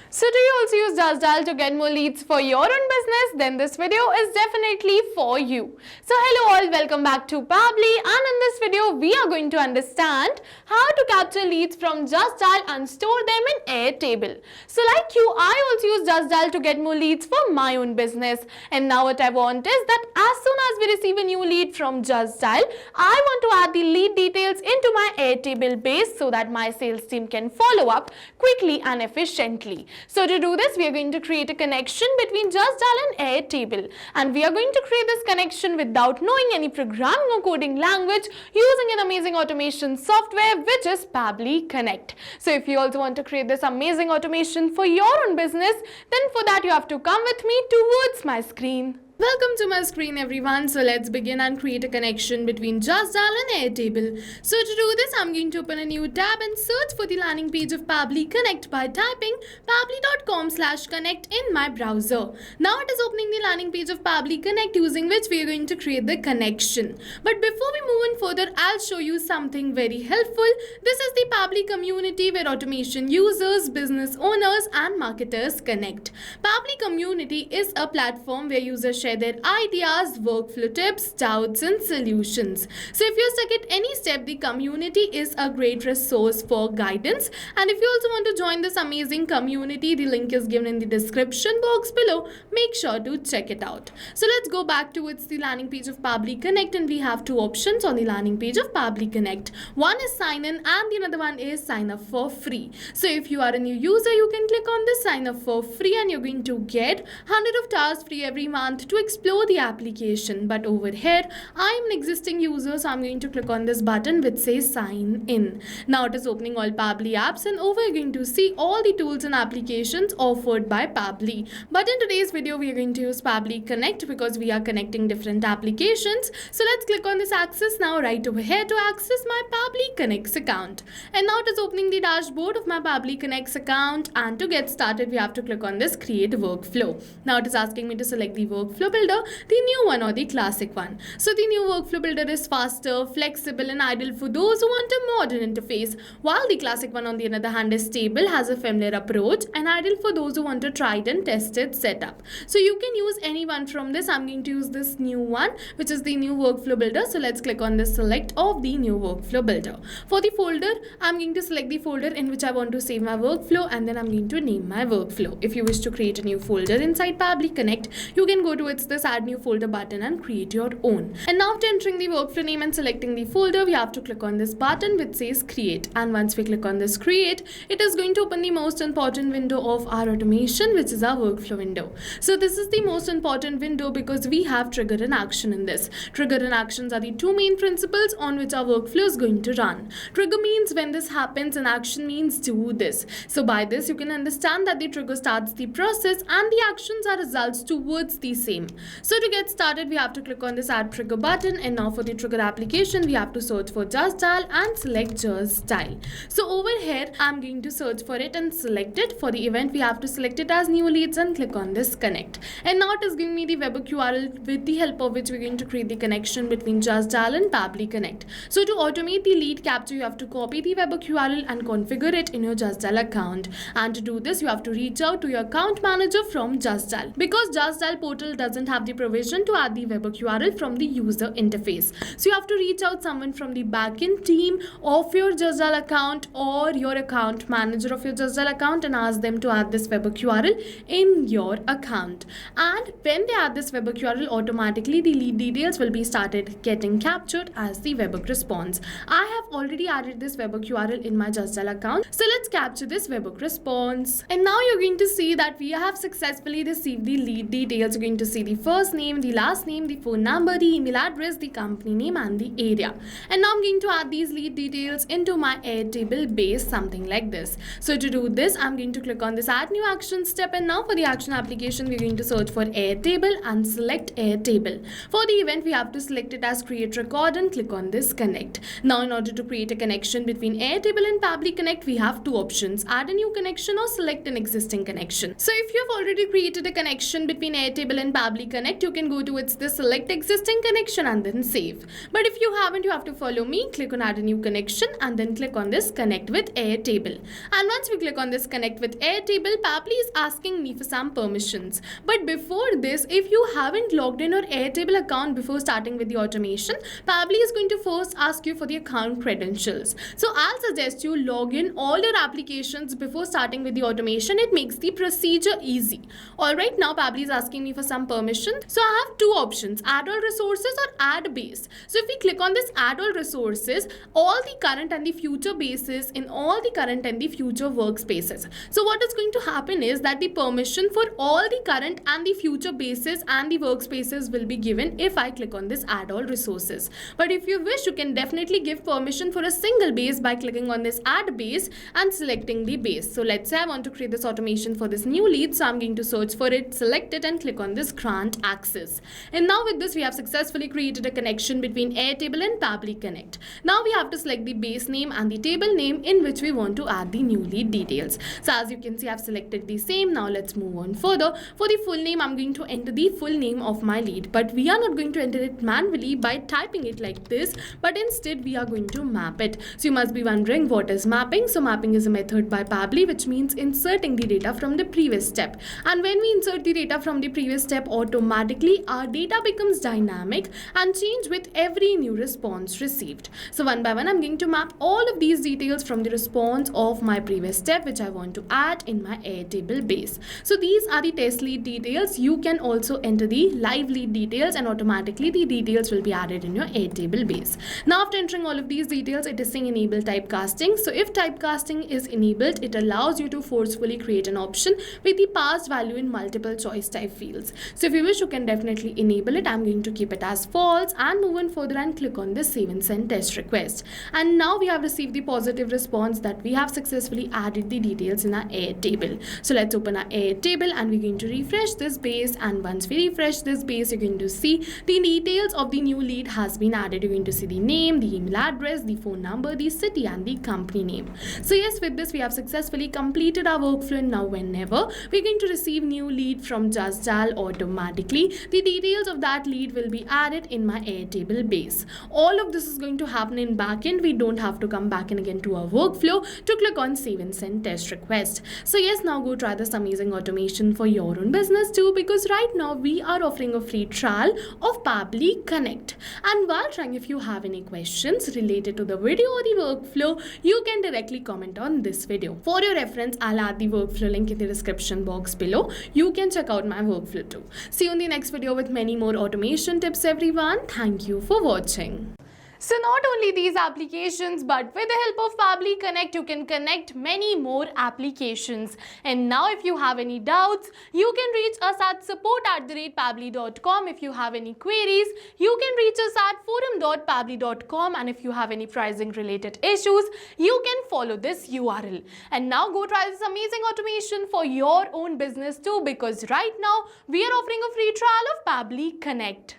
So do you also use JustDial to get more leads for your own business? Then this video is definitely for you. So hello all, welcome back to Pabbly, and in this video we are going to understand how to capture leads from JustDial and store them in Airtable. So like you, I also use JustDial to get more leads for my own business. And now what I want is that as soon as we receive a new lead from JustDial, I want to add the lead details into my Airtable base so that my sales team can follow up quickly and efficiently. So to do this, we are going to create a connection between JustDial and Airtable, and we are going to create this connection without knowing any programming or coding language using an amazing automation software which is Pabbly Connect. So if you also want to create this amazing automation for your own business, then for that you have to come with me towards my screen. Welcome to my screen everyone. So let's begin and create a connection between JustDial and Airtable. So to do this, I'm going to open a new tab and search for the landing page of Pabbly Connect by typing pabbly.com/connect in my browser. Now it is opening the landing page of Pabbly Connect, using which we are going to create the connection. But before we move in further, I'll show you something very helpful. This is the Pabbly community where automation users, business owners and marketers connect. Pabbly community is a platform where users share their ideas, workflow tips, doubts and solutions. So if you're stuck at any step, the community is a great resource for guidance. And if you also want to join this amazing community, the link is given in the description box below. Make sure to check it out. So let's go back towards the landing page of Pabbly Connect, and we have two options on the landing page of Pabbly Connect. One is sign in and the other one is sign up for free. So if you are a new user, you can click on this sign up for free and you're going to get 100 of tasks free every month to explore the application. But over here, I am an existing user, so I'm going to click on this button which says sign in. Now it is opening all Pabbly apps, and over you're going to see all the tools and applications offered by Pabbly. But in today's video, we are going to use Pabbly Connect because we are connecting different applications. So let's click on this access now right over here to access my Pabbly Connects account. And now it is opening the dashboard of my Pabbly Connects account, and to get started, we have to click on this create workflow. Now it is asking me to select the workflow builder, the new one or the classic one. So the new workflow builder is faster, flexible and ideal for those who want a modern interface, while the classic one on the other hand is stable, has a familiar approach and ideal for those who want a tried and tested setup. So you can use any one from this. I'm going to use this new one, which is the new workflow builder. So let's click on this select of the new workflow builder. For the folder, I'm going to select the folder in which I want to save my workflow, and then I'm going to name my workflow. If you wish to create a new folder inside Pabbly Connect, you can go to this add new folder button and create your own. And now after entering the workflow name and selecting the folder, we have to click on this button which says create. And once we click on this create, it is going to open the most important window of our automation, which is our workflow window. So this is the most important window because we have trigger and action in this. Trigger and actions are the two main principles on which our workflow is going to run. Trigger means when this happens, and action means do this. So by this you can understand that the trigger starts the process and the actions are results towards the same. So to get started, we have to click on this add trigger button, and now for the trigger application, we have to search for JustDial and select JustDial. So over here, I'm going to search for it and select it. For the event, we have to select it as new leads and click on this connect. And now it is giving me the web URL with the help of which we're going to create the connection between JustDial and Pabbly Connect. So to automate the lead capture, you have to copy the web URL and configure it in your JustDial account. And to do this, you have to reach out to your account manager from JustDial, because JustDial portal doesn't have the provision to add the web URL from the user interface. So you have to reach out someone from the backend team of your JustDial account or your account manager of your JustDial account and ask them to add this web URL in your account. And when they add this web URL, automatically the lead details will be started getting captured as the webhook response. I have already added this webhook URL in my JustDial account. So let's capture this webhook response. And now you're going to see that we have successfully received the lead details. You're going to see the first name, the last name, the phone number, the email address, the company name and the area. And now I'm going to add these lead details into my Airtable base, something like this. So to do this, I'm going to click on this add new action step, and now for the action application, we're going to search for Airtable and select Airtable. For the event, we have to select it as create record and click on this connect. Now in order to create a connection between Airtable and Pabbly Connect, we have two options: add a new connection or select an existing connection. So if you have already created a connection between Airtable and Pabbly Connect, you can go towards the select existing connection and then save. But if you haven't, you have to follow me, click on add a new connection and then click on this connect with Airtable. And once we click on this connect with Airtable, Airtable, Pabbly is asking me for some permissions. But before this, if you haven't logged in your Airtable account before starting with the automation, Pabbly is going to first ask you for the account credentials. So I'll suggest you log in all your applications before starting with the automation. It makes the procedure easy. Alright, now Pabbly is asking me for some permissions. So I have two options, add all resources or add base. So if we click on this add all resources, all the current and the future bases in all the current and the future workspaces. So what is going to happen is that the permission for all the current and the future bases and the workspaces will be given if I click on this add all resources. But if you wish, you can definitely give permission for a single base by clicking on this add base and selecting the base. So let's say I want to create this automation for this new lead. So I'm going to search for it, select it and click on this grant access. And now with this, we have successfully created a connection between Airtable and Pabbly Connect. Now we have to select the base name and the table name in which we want to add the new lead details. So as you can see, I've selected the same. Now let's move on further. For the full name, I'm going to enter the full name of my lead, but we are not going to enter it manually by typing it like this, but instead we are going to map it. So you must be wondering what is mapping. So mapping is a method by Pabbly which means inserting the data from the previous step. And when we insert the data from the previous step, automatically our data becomes dynamic and change with every new response received. So one by one, I'm going to map all of these details from the response of my previous step which I want to add in my Airtable base. So these are the test lead details. You can also enter the live lead details and automatically the details will be added in your Airtable base. Now after entering all of these details, it is saying enable typecasting. So if typecasting is enabled, it allows you to forcefully create an option with the passed value in multiple choice type fields. So if you wish, you can definitely enable it. I'm going to keep it as false and move on further and click on this save and send test request. And now we have received the positive response that we have successfully added the details in our Airtable. So let's open our Airtable and we're going to refresh this base, and once we refresh this base, you're going to see the details of the new lead has been added. You're going to see the name, the email address, the phone number, the city and the company name. So yes, with this we have successfully completed our workflow. Now whenever we're going to receive new lead from JustDial, automatically the details of that lead will be added in my Airtable base. All of this is going to happen in backend. We don't have to come back in again to our workflow to click on save and send test request. So yes, now go try this amazing automation for your own business too, because right now we are offering a free trial of Pabbly Connect. And while trying, if you have any questions related to the video or the workflow, you can directly comment on this video. For your reference, I'll add the workflow link in the description box below. You can check out my workflow too. See you in the next video with many more automation tips, everyone. Thank you for watching. So not only these applications, but with the help of Pabbly Connect, you can connect many more applications. And now if you have any doubts, you can reach us at support@pabbly.com. If you have any queries, you can reach us at forum.pabbly.com. And if you have any pricing related issues, you can follow this URL. And now go try this amazing automation for your own business too, because right now we are offering a free trial of Pabbly Connect.